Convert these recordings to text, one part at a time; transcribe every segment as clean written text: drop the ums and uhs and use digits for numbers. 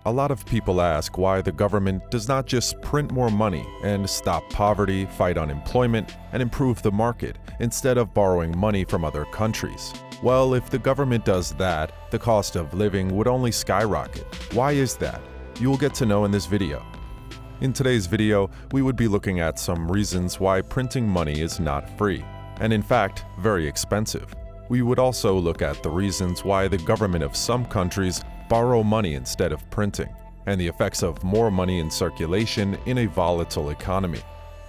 A lot of people ask why the government does not just print more money and stop poverty, fight unemployment, and improve the market instead of borrowing money from other countries. Well, if the government does that, the cost of living would only skyrocket. Why is that? You will get to know in this video. In today's video, we would be looking at some reasons why printing money is not free, and in fact, very expensive. We would also look at the reasons why the government of some countries borrow money instead of printing, and the effects of more money in circulation in a volatile economy.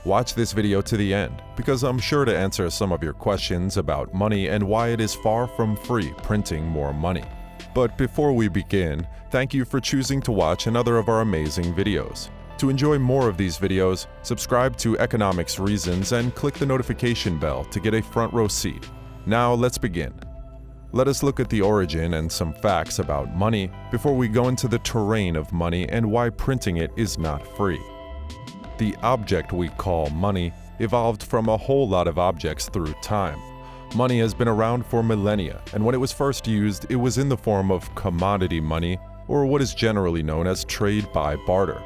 Watch this video to the end, because I'm sure to answer some of your questions about money and why it is far from free printing more money. But before we begin, thank you for choosing to watch another of our amazing videos. To enjoy more of these videos, subscribe to Economics Reasons and click the notification bell to get a front row seat. Now let's begin. Let us look at the origin and some facts about money before we go into the terrain of money and why printing it is not free. The object we call money evolved from a whole lot of objects through time. Money has been around for millennia, and when it was first used, it was in the form of commodity money, or what is generally known as trade by barter.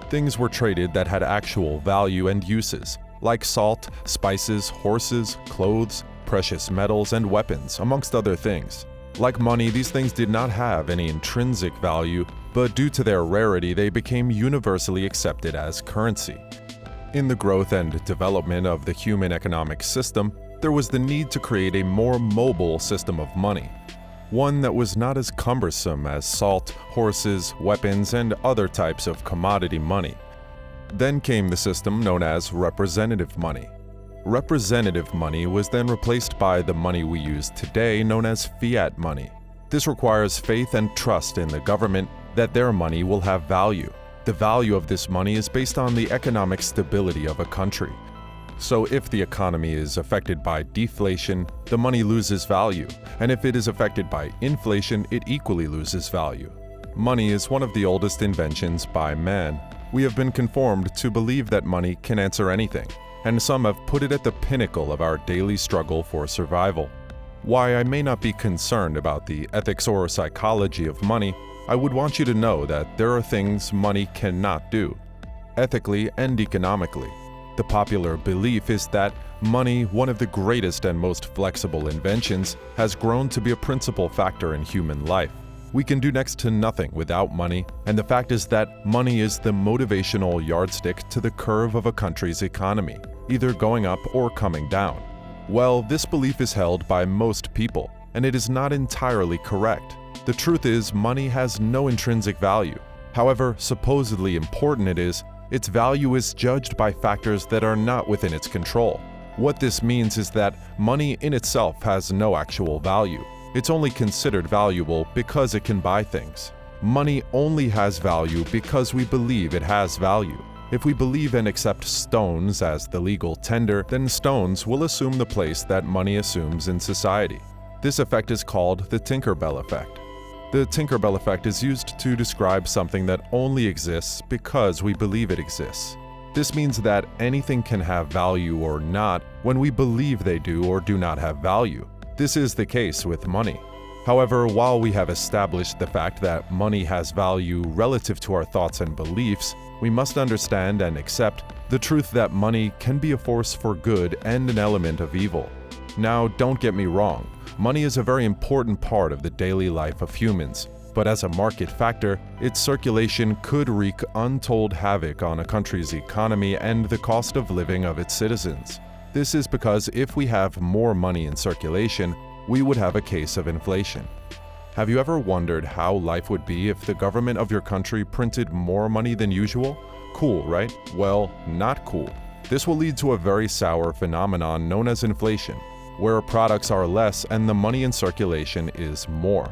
Things were traded that had actual value and uses, like salt, spices, horses, clothes, precious metals, and weapons, amongst other things. Like money, these things did not have any intrinsic value, but due to their rarity, they became universally accepted as currency. In the growth and development of the human economic system, there was the need to create a more mobile system of money, one that was not as cumbersome as salt, horses, weapons, and other types of commodity money. Then came the system known as representative money. Representative money was then replaced by the money we use today known as fiat money. This requires faith and trust in the government that their money will have value. The value of this money is based on the economic stability of a country. So if the economy is affected by deflation, the money loses value, and if it is affected by inflation, it equally loses value. Money is one of the oldest inventions by man. We have been conformed to believe that money can answer anything, and some have put it at the pinnacle of our daily struggle for survival. While I may not be concerned about the ethics or psychology of money, I would want you to know that there are things money cannot do, ethically and economically. The popular belief is that money, one of the greatest and most flexible inventions, has grown to be a principal factor in human life. We can do next to nothing without money, and the fact is that money is the motivational yardstick to the curve of a country's economy, either going up or coming down. Well, this belief is held by most people, and it is not entirely correct. The truth is, money has no intrinsic value. However supposedly important it is, its value is judged by factors that are not within its control. What this means is that money in itself has no actual value. It's only considered valuable because it can buy things. Money only has value because we believe it has value. If we believe and accept stones as the legal tender, then stones will assume the place that money assumes in society. This effect is called the Tinkerbell effect. The Tinkerbell effect is used to describe something that only exists because we believe it exists. This means that anything can have value or not when we believe they do or do not have value. This is the case with money. However, while we have established the fact that money has value relative to our thoughts and beliefs, we must understand and accept the truth that money can be a force for good and an element of evil. Now, don't get me wrong, money is a very important part of the daily life of humans, but as a market factor, its circulation could wreak untold havoc on a country's economy and the cost of living of its citizens. This is because if we have more money in circulation, we would have a case of inflation. Have you ever wondered how life would be if the government of your country printed more money than usual? Cool, right? Well, not cool. This will lead to a very sour phenomenon known as inflation, where products are less and the money in circulation is more.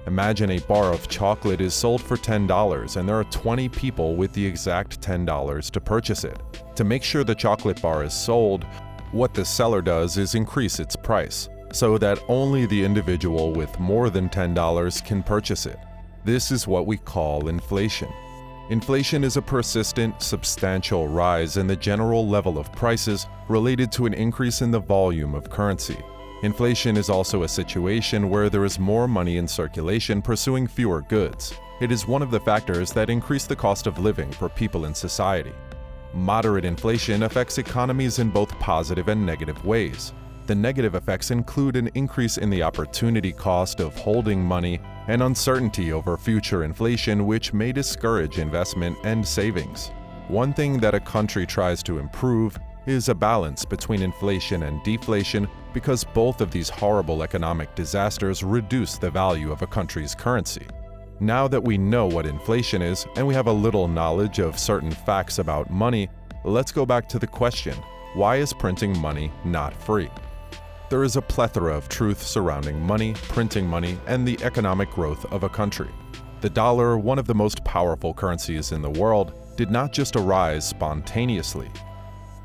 Imagine a bar of chocolate is sold for $10 and there are 20 people with the exact $10 to purchase it. To make sure the chocolate bar is sold, what the seller does is increase its price, so that only the individual with more than $10 can purchase it. This is what we call inflation. Inflation is a persistent, substantial rise in the general level of prices related to an increase in the volume of currency. Inflation is also a situation where there is more money in circulation pursuing fewer goods. It is one of the factors that increase the cost of living for people in society. Moderate inflation affects economies in both positive and negative ways. The negative effects include an increase in the opportunity cost of holding money and uncertainty over future inflation, which may discourage investment and savings. One thing that a country tries to improve is a balance between inflation and deflation, because both of these horrible economic disasters reduce the value of a country's currency. Now that we know what inflation is and we have a little knowledge of certain facts about money, let's go back to the question, why is printing money not free? There is a plethora of truth surrounding money, printing money, and the economic growth of a country. The dollar, one of the most powerful currencies in the world, did not just arise spontaneously.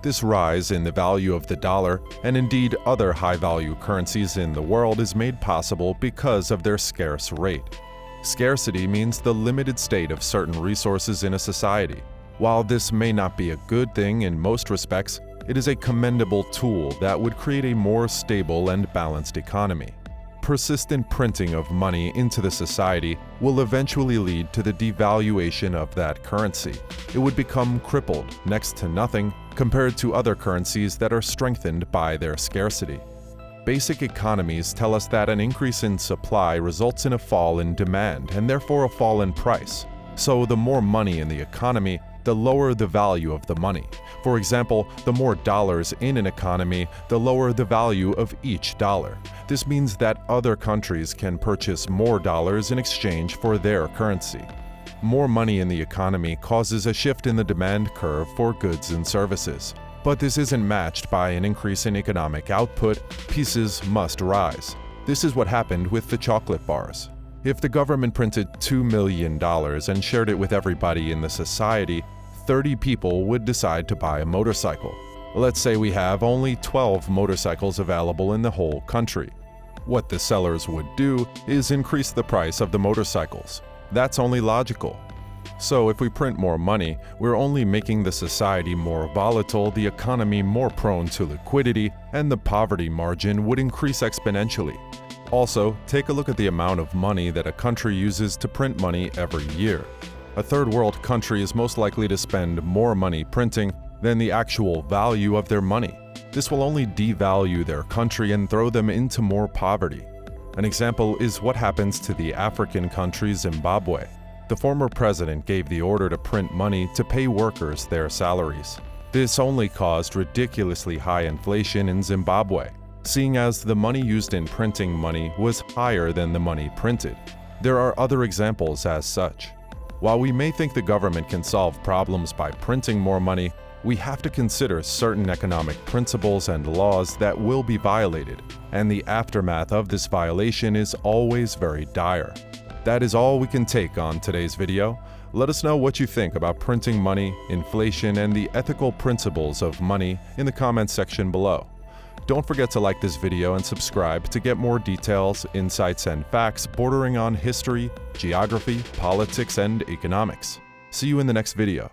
This rise in the value of the dollar, and indeed other high-value currencies in the world, is made possible because of their scarce rate. Scarcity means the limited state of certain resources in a society. While this may not be a good thing in most respects, it is a commendable tool that would create a more stable and balanced economy. Persistent printing of money into the society will eventually lead to the devaluation of that currency. It would become crippled, next to nothing, compared to other currencies that are strengthened by their scarcity. Basic economies tell us that an increase in supply results in a fall in demand and therefore a fall in price. So the more money in the economy, the lower the value of the money. For example, the more dollars in an economy, the lower the value of each dollar. This means that other countries can purchase more dollars in exchange for their currency. More money in the economy causes a shift in the demand curve for goods and services. But this isn't matched by an increase in economic output. Prices must rise. This is what happened with the chocolate bars. If the government printed $2 million and shared it with everybody in the society, 30 people would decide to buy a motorcycle. Let's say we have only 12 motorcycles available in the whole country. What the sellers would do is increase the price of the motorcycles. That's only logical. So if we print more money, we're only making the society more volatile, the economy more prone to liquidity, and the poverty margin would increase exponentially. Also, take a look at the amount of money that a country uses to print money every year. A third world country is most likely to spend more money printing than the actual value of their money. This will only devalue their country and throw them into more poverty. An example is what happens to the African country Zimbabwe. The former president gave the order to print money to pay workers their salaries. This only caused ridiculously high inflation in Zimbabwe, seeing as the money used in printing money was higher than the money printed. There are other examples as such. While we may think the government can solve problems by printing more money, we have to consider certain economic principles and laws that will be violated, and the aftermath of this violation is always very dire. That is all we can take on today's video. Let us know what you think about printing money, inflation, and the ethical principles of money in the comments section below. Don't forget to like this video and subscribe to get more details, insights, and facts bordering on history, geography, politics, and economics. See you in the next video.